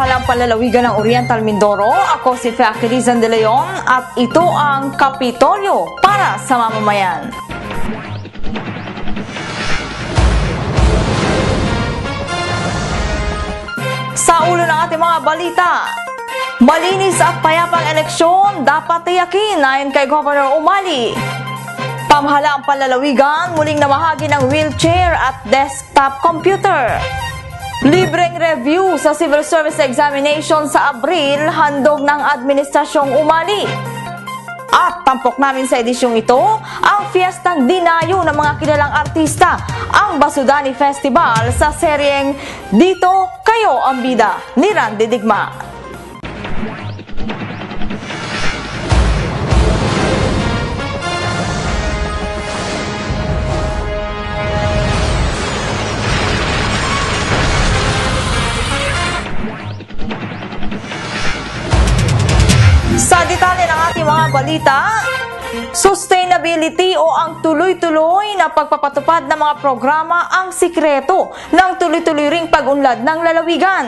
pamahalang panlalawigan ng Oriental Mindoro. Ako si Faki Rizan de Leon at ito ang Kapitolyo para sa mamamayan. Sa ulo ng ating mga balita, malinis at payapang eleksyon dapat tiyakin ayon kay Governor Umali. Pamahalaang panlalawigan muling namahagi ng wheelchair at desktop computer. Libreng review sa Civil Service Examination sa Abril, handog ng Administrasyong Umali. At tampok namin sa edisyong ito, ang fiestang dinayo ng mga kilalang artista, ang Basudani Festival sa seryeng Dito Kayo ang Bida ni Randy Digma. Sa detalye ng ating mga balita, sustainability o ang tuloy-tuloy na pagpapatupad ng mga programa ang sikreto ng tuloy-tuloy ring pag-unlad ng lalawigan.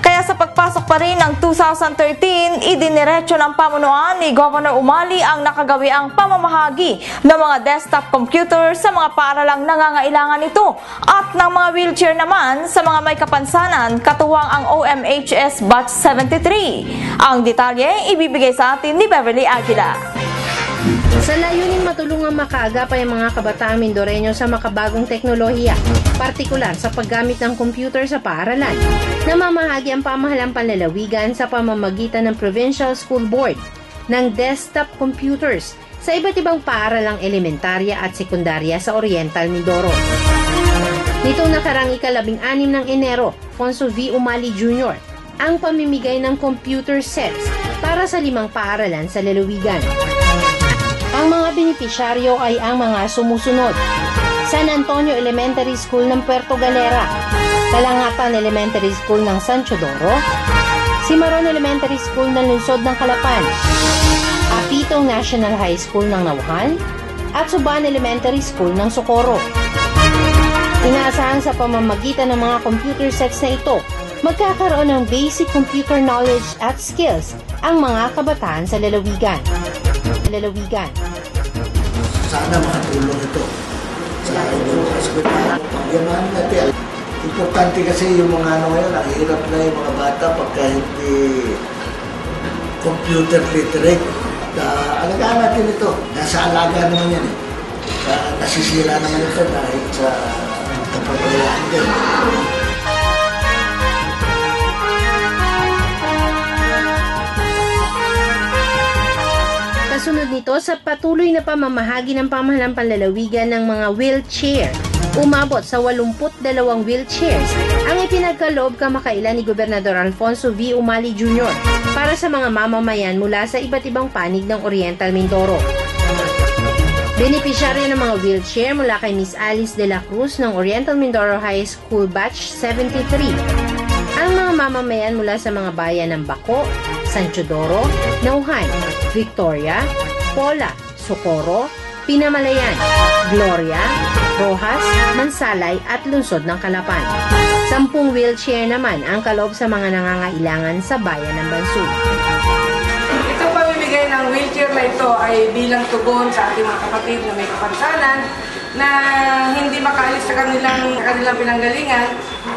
Kaya sa pagpasok pa rin ng 2013, idiniretso ng pamunuan ni Governor Umali ang nakagawiang pamamahagi ng mga desktop computer sa mga paaralang nangangailangan nito at ng mga wheelchair naman sa mga may kapansanan katuwang ang OMHS Batch 73. Ang detalye ibibigay sa atin ni Beverly Aguila. Sa layuning matulungang makaagapay ang mga kabataang Mindoreño sa makabagong teknolohiya, partikular sa paggamit ng computer sa paaralan, namamahagi ang pamahalang panlalawigan sa pamamagitan ng Provincial School Board ng desktop computers sa iba't ibang paaralang elementarya at sekundarya sa Oriental Mindoro. Nitong nakarang ika-16 ng Enero, Fonso V. Umali Jr. ang pamimigay ng computer sets para sa 5 paaralan sa lalawigan. Ang mga benepisyaryo ay ang mga sumusunod: San Antonio Elementary School ng Puerto Galera, Kalangatan Elementary School ng San Chodoro, Cimarron Elementary School ng Lungsod ng Calapan, Apitong National High School ng Nauhan, at Suban Elementary School ng Socorro. Inaasahan sa pamamagitan ng mga computer sets na ito, magkakaroon ng basic computer knowledge at skills ang mga kabataan sa lalawigan. Sana makatulong ito sa inyong kasiguran. Pagyaman natin. Importante kasi yung mga ngayon, ang hirap na yung mga bata pagka hindi computer literate. Alagaan natin ito. Nasa alaga naman yan. Nasisira naman ito dahil sa kapabayaan din. Kasunod nito, sa patuloy na pamamahagi ng pamahalang panlalawigan ng mga wheelchair, umabot sa 82 wheelchairs ang ipinagkaloob kamakailan ni Gobernador Alfonso V. Umali Jr. para sa mga mamamayan mula sa iba't ibang panig ng Oriental Mindoro. Benepisyaryo ng mga wheelchair mula kay Miss Alice de la Cruz ng Oriental Mindoro High School Batch 73. Ang mga mamamayan mula sa mga bayan ng Bako, San Chodoro, Nauhan, Victoria, Pola, Socorro, Pinamalayan, Gloria, Rojas, Mansalay at Lungsod ng Calapan. 10 wheelchair naman ang kaloob sa mga nangangailangan sa bayan ng Bansud. Itong pamimigay ng wheelchair na ito ay bilang tugon sa ating mga kapatid na may kapansanan na hindi makaalis sa kanilang pinanggalingan.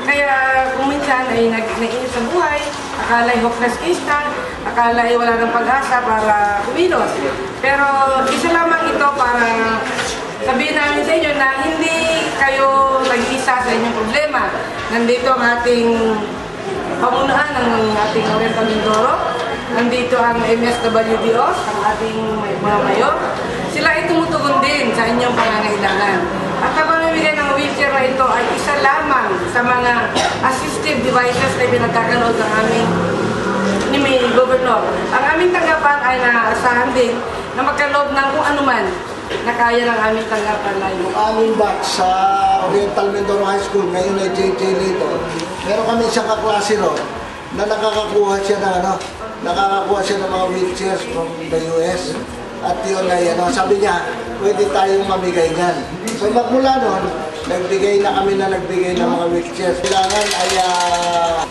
Kaya kung minsan ay naiinit sa buhay, akala ay hopeless case na, akala ay wala ng pag-asa para kumilos. Pero isa lamang ito para sabihin namin sa inyo na hindi kayo nag-iisa sa inyong problema. Nandito ang ating pamunuan ng ating Oriental Mindoro. Nandito ang MSWDOs, ang ating mga mayor. Sila ay tumutugon din sa inyong pangangailangan. At ang pamimigay ng wheelchair na ito ay isa lamang sa mga assistive devices na pinagkakalood ng aming ni Governor. Ang aming tanggapan ay naaasahan din na magkaloob ng kung anuman na kaya ng aming tanggapan na yun. Aming batch sa Oriental Mindoro High School, ngayon ay JJ Lito. Meron kami isang kaklase ron na nakakakuha siya ng mga wheelchairs from the US. At yun ay, sabi niya, pwede tayong mamigay niyan. So magmula noon, nagbigay ng mga wheelchairs. Kailangan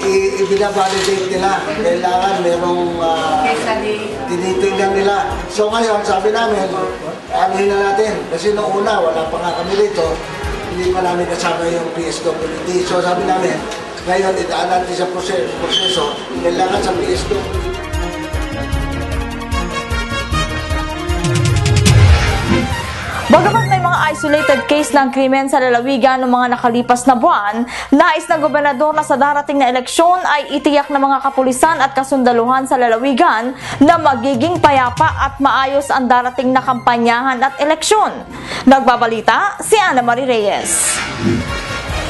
ay ibinabalidate nila. Kailangan merong tinitingnan nila. So ngayon, sabi namin, anuhin na natin. Kasi noong una, wala pa nga kami dito. Hindi pa namin kasama yung PSWD. So sabi namin, ngayon, idaan natin sa proseso. Kailangan sa PSWD. Bagamat may mga isolated case ng krimen sa lalawigan ng mga nakalipas na buwan, nais ng gobernador na sa darating na eleksyon ay itiyak ng mga kapulisan at kasundaluhan sa lalawigan na magiging payapa at maayos ang darating na kampanyahan at eleksyon. Nagbabalita si Ana Marie Reyes.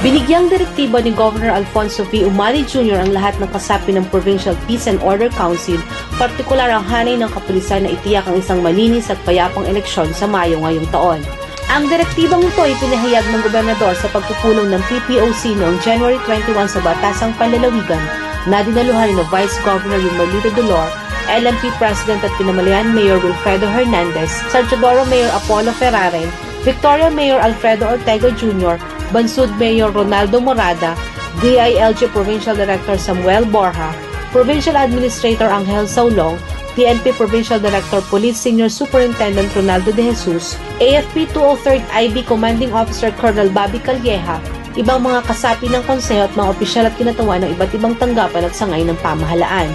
Binigyang direktiba ni Governor Alfonso V. Umali Jr. ang lahat ng kasapi ng Provincial Peace and Order Council, partikular ang hanay ng kapulisan na itiyak ang isang malinis at payapang eleksyon sa Mayo ngayong taon. Ang direktibang ito ay pinahayag ng gobernador sa pagpupulong ng PPOC noong January 21 sa Batasang Panlalawigan na dinaluhan ni Vice Governor Yumelito Dolor, LMP President at Pinamalayan Mayor Wilfredo Hernandez, Sarchodoro Mayor Apollo Ferraren, Victoria Mayor Alfredo Ortega Jr., Bansud Mayor Ronaldo Morada, DILG Provincial Director Samuel Borja, Provincial Administrator Angel Saulong, PNP Provincial Director Police Senior Superintendent Ronaldo De Jesus, AFP 203rd IB Commanding Officer Colonel Bobby Calleja, ibang mga kasapi ng konseho at mga opisyal at kinatawan ng iba't ibang tanggapan at sangay ng pamahalaan.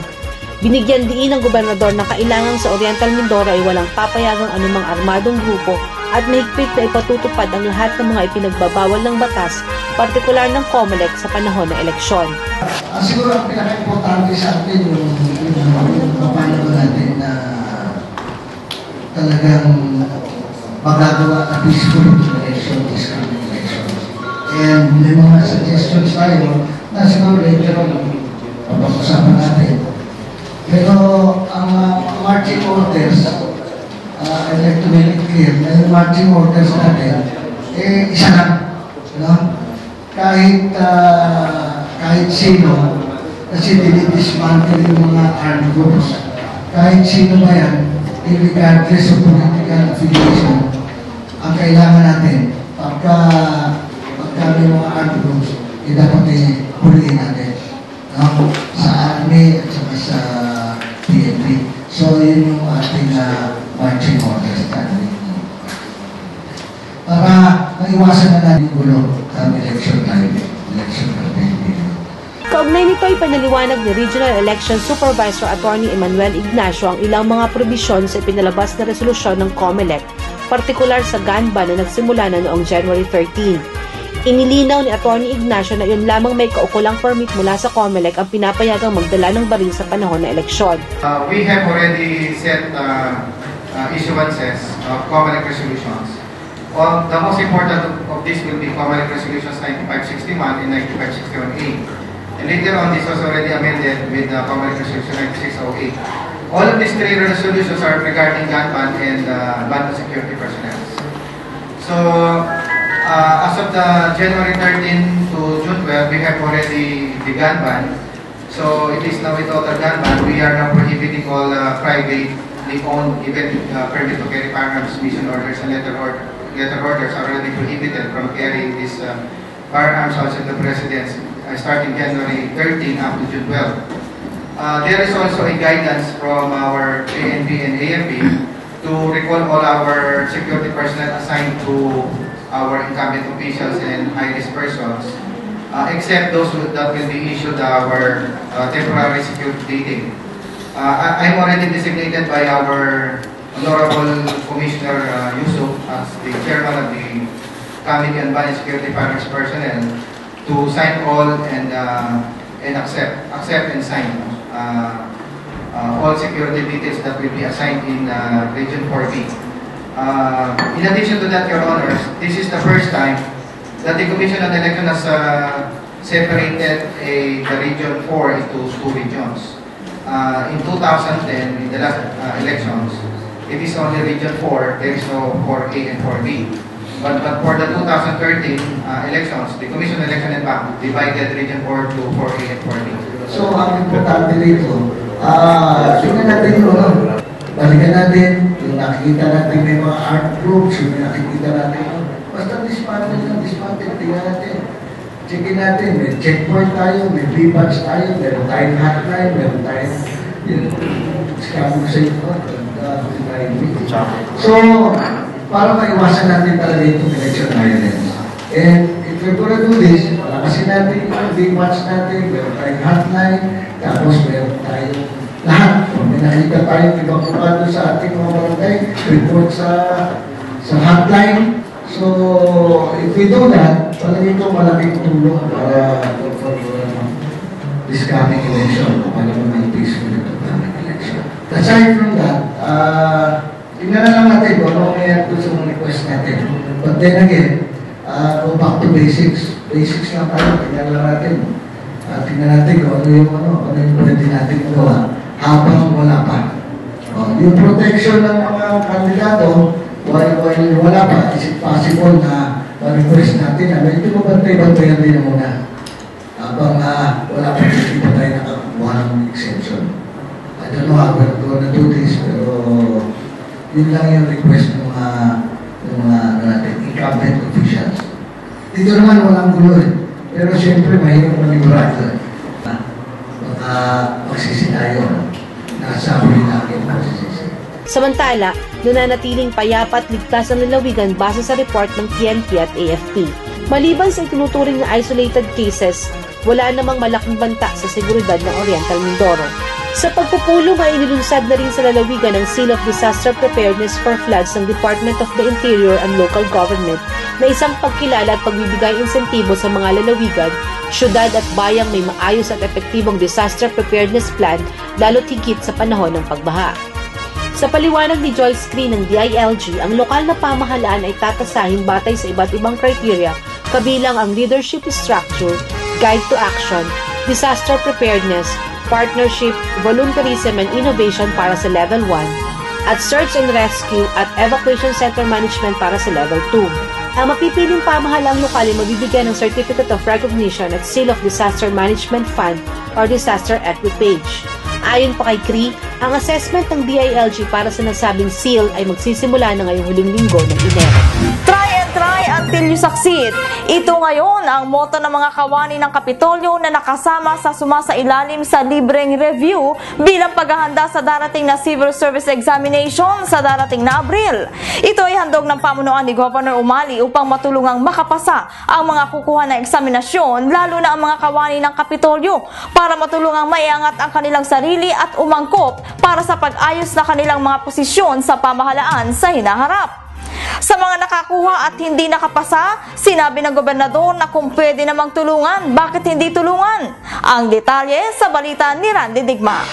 Binigyan diin ng gobernador na kailangan sa Oriental Mindoro ay walang papayagang anumang armadong grupo at mahigpit na ipatutupad ang lahat ng mga ipinagbabawal ng batas, partikular ng COMELEC sa panahon ng eleksyon. Siguro ang pinaka-importante sa atin yung paano natin na talagang magagawa na peaceful election, And may mga suggestions tayo na siguro later on papag-usapan natin. Pero ang marching orders, I'd like to make it clear na yung marching orders natin, isa lang. No? Kahit sino, kasi dinidismantle yung mga armed groups, kahit sino ba yan, regardless of political affiliation, ang kailangan natin, pagka may mga armed groups, dapat huliin natin. No? Sa army at saka sa PNP. So, yun yung ating marching orders natin. Para maiwasan na natin gulo sa election time, election campaign. Kaugnay nito ay panaliwanag ni Regional Election Supervisor Attorney Emmanuel Ignacio ang ilang mga probisyon sa ipinalabas na resolusyon ng COMELEC, partikular sa gun ban na nagsimula na noong January 13. Inilinaw ni Attorney Ignacio na yun lamang may kaukulang permit mula sa COMELEC ang pinapayagang magdala ng baril sa panahon ng eleksyon. We have already set issuances of COMELEC resolutions. The most important of this will be COMELEC resolutions 9561 and 9561A. And later on, this was already amended with COMELEC resolution 9608. All of these three resolutions are regarding gun ban and ban on security personnel. So, as of the January 13 to June 12, we have already the gun ban. So it is now a total gun ban. We are now prohibiting all privately owned, even permit to carry firearms, mission orders, and letter orders are already prohibited from carrying these firearms outside the residence starting January 13 up to June 12. There is also a guidance from our PNP and AFP to recall all our security personnel assigned to our incumbent officials and high-risk persons, except those that will be issued our temporary security dating. I'm already designated by our Honorable Commissioner Yusuf as the chairman of the Committee on Ban and Security Firearms Personnel to sign all and accept and sign all security details that will be assigned in Region 4B. In addition to that, Your Honors, this is the first time that the Commission on Election has separated the Region 4 into two regions. In 2010, in the last elections, it is only Region 4, there is no 4A and 4B. But for the 2013 elections, the Commission on Election and Bank divided Region 4 to 4A and 4B. So, ang importante rito, tingnan natin yun, balikan natin, yung nakikita natin may mga art groups, yung nakikita natin, basta dismantle, tingnan natin. Checkin natin, may checkpoint tayo, may B-batch tayo, meron tayong hotline, meron tayong scam sa ito. So, para maiwasan natin talaga itong election violence. And if we're gonna do this, palakasin natin yung B-batch natin, meron tayong hotline, tapos meron tayong lahat. Kung may nakita tayong ibang kumado sa ating mga barangay, report sa hotline. So, if we do that, talagang ito malaking tulong para for this coming election, para maging peaceful ito coming election. Aside from that, tingnan na lang natin kung ano mayroon sa mga request natin. But then again, go back to basics. Basics lang tayo, tingnan lang natin. Tingnan natin kung ano yung pwede natin magawa habang wala pa. Yung protection ng mga kandidato, while wala pa, is it possible na ma-request natin na ito mabantay-bantayan din muna habang wala pa, hindi pa tayo nakakuha ng exemption. I don't know how we're going to do this, pero yun lang yung request ng mga incumbent officials. Dito naman walang gulo eh. Pero siyempre mahirap manigurado. Baka magsisi tayo. Nasa huli natin magsisi. Samantala, nananatiling payapa at ligtas ang lalawigan base sa report ng PNP at AFP. Maliban sa itinuturing na isolated cases, wala namang malaking banta sa seguridad ng Oriental Mindoro. Sa pagpupulong ay inilunsad na rin sa lalawigan ang Seal of Disaster Preparedness for Floods ng Department of the Interior and Local Government na isang pagkilala at pagbibigay insentibo sa mga lalawigan, syudad at bayang may maayos at epektibong disaster preparedness plan lalo't higit sa panahon ng pagbaha. Sa paliwanag ni Joyce Green ng DILG, ang lokal na pamahalaan ay tatasahin batay sa iba't ibang criteria kabilang ang leadership structure, guide to action, disaster preparedness, partnership, volunteerism and innovation para sa level 1, at search and rescue at evacuation center management para sa level 2. Ang mapipiling pamahalaang lokal ay mabibigyan ng Certificate of Recognition at Seal of Disaster Management Fund or Disaster Equipage. Ayon pa kay CRI, ang assessment ng DILG para sa nasabing seal ay magsisimula na ngayong huling linggo ng Enero. Try until you succeed. Ito ngayon ang motto ng mga kawani ng Kapitolyo na nakasama sa sumasailalim sa libreng review bilang paghahanda sa darating na Civil Service Examination sa darating na Abril. Ito ay handog ng pamunuan ni Governor Umali upang matulungang makapasa ang mga kukuha na eksaminasyon, lalo na ang mga kawani ng Kapitolyo, para matulungang maiangat ang kanilang sarili at umangkop para sa pag-ayos na kanilang mga posisyon sa pamahalaan sa hinaharap. Sa mga nakakuha at hindi nakapasa, sinabi ng gobernador na kung pwede namang tulungan, bakit hindi tulungan? Ang detalye sa balita ni Randy Digma.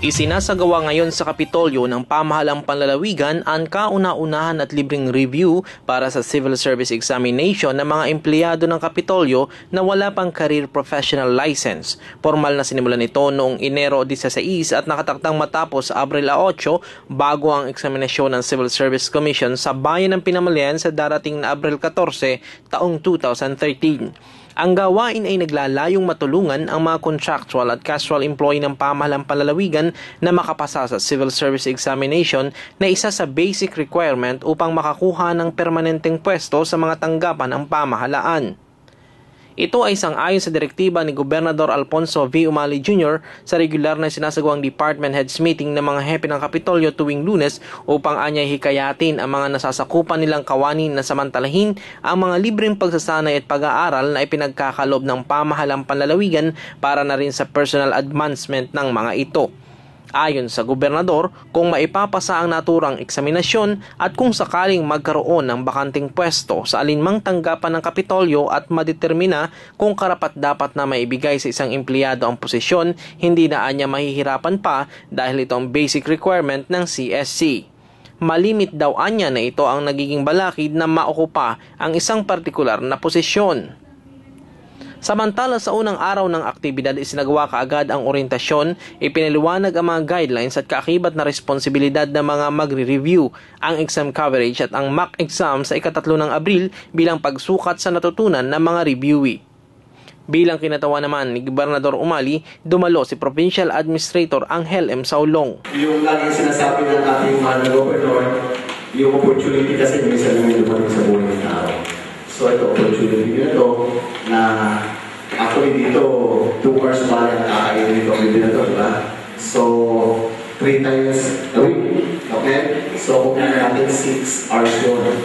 Isinasagawa ngayon sa Kapitolyo ng pamahalang panlalawigan ang kauna-unahan at libreng review para sa Civil Service Examination ng mga empleyado ng Kapitolyo na wala pang career professional license. Formal na sinimulan ito noong Enero 16 at nakatakdang matapos sa Abril 8 bago ang eksaminasyon ng Civil Service Commission sa Bayan ng Pinamalayan sa darating na Abril 14 taong 2013. Ang gawain ay naglalayong matulungan ang mga contractual at casual employee ng pamahalang panlalawigan na makapasa sa Civil Service Examination na isa sa basic requirement upang makakuha ng permanenteng pwesto sa mga tanggapan ng pamahalaan. Ito ay sang-ayon sa direktiba ni Gobernador Alfonso V. Umali Jr. sa regular na sinasagawang Department Heads Meeting ng mga hepe ng Kapitolyo tuwing Lunes upang anyay hikayatin ang mga nasasakupan nilang kawani na samantalahin ang mga libreng pagsasanay at pag-aaral na ipinagkakalob ng pamahalang panlalawigan para na rin sa personal advancement ng mga ito. Ayon sa gobernador, kung maipapasa ang naturang eksaminasyon at kung sakaling magkaroon ng bakanting pwesto sa alinmang tanggapan ng Kapitolyo at madetermina kung karapat-dapat na maibigay sa isang empleyado ang posisyon, hindi na anya mahihirapan pa dahil ito ang basic requirement ng CSC. Malimit daw anya na ito ang nagiging balakid na maukupa ang isang partikular na posisyon. Samantala sa unang araw ng aktibidad isinagawa kaagad ang orientasyon, ipinaliwanag ang mga guidelines at kaakibat na responsibilidad ng mga magre-review, ang exam coverage at ang mock exam sa ika-3 ng Abril bilang pagsukat sa natutunan ng mga reviewee. Bilang kinatawa naman ni Gobernador Umali, dumalo si Provincial Administrator Angel M. Saulong. Yung laging sinasabi ng ating mahal na gobernador, yung opportunity kasi minsan yung dumating sa buhay ng tao. So ito, opportunity nyo na to na actually dito, 2 hours pa lang nakakain dito dito na to, diba? So, 3 times a week. Okay? So, kung natin 6 hours yun,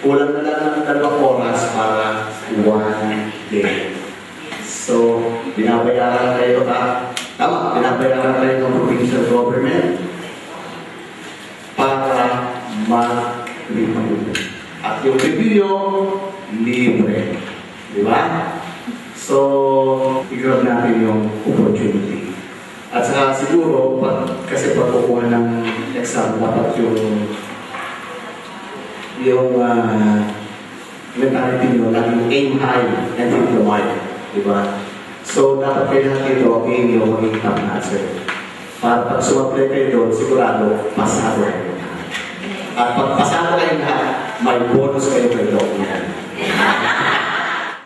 kulang na lang ng 2 oras para 1 day. So, binabayaran kayo tama, binabayaran kayo ng provincial government para mag-review. At yung review libre. Di ba? So, i-grab natin yung opportunity. At saka siguro, kasi pag kukuha ng exam, dapat yung mentality nyo, laging aim high and hit the mark. Diba? So, dapat kayo natin ito, aim yung maging top answer. Para pag sumaplay kayo doon, sigurado, pasado kayo. At pag pasado kayo na, may bonus kayo kayo doon.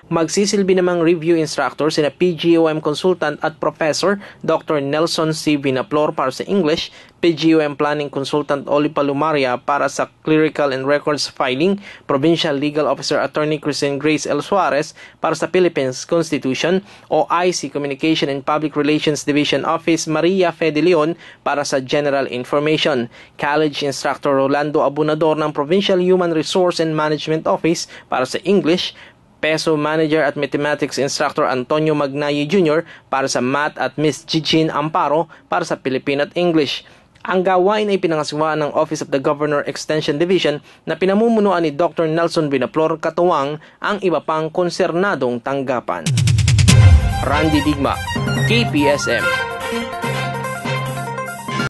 Magsisilbi namang review instructor sina PGOM consultant at professor Dr. Nelson C. Vinaplor para sa English, PGOM planning consultant Oli Palumaria para sa clerical and records filing, provincial legal officer attorney Christine Grace L. Suarez para sa Philippines Constitution, OIC Communication and Public Relations Division Office Maria Fede Leon para sa general information, college instructor Rolando Abunador ng Provincial Human Resource and Management Office para sa English, Peso Manager at Mathematics Instructor Antonio Magnayi Jr. para sa Math at Miss Gigin Amparo para sa Filipino at English. Ang gawain ay pinangasiwaan ng Office of the Governor Extension Division na pinamumunuan ni Dr. Nelson Vinaplor katuwang ang iba pang konsernadong tanggapan. Randy Digma, KPSM.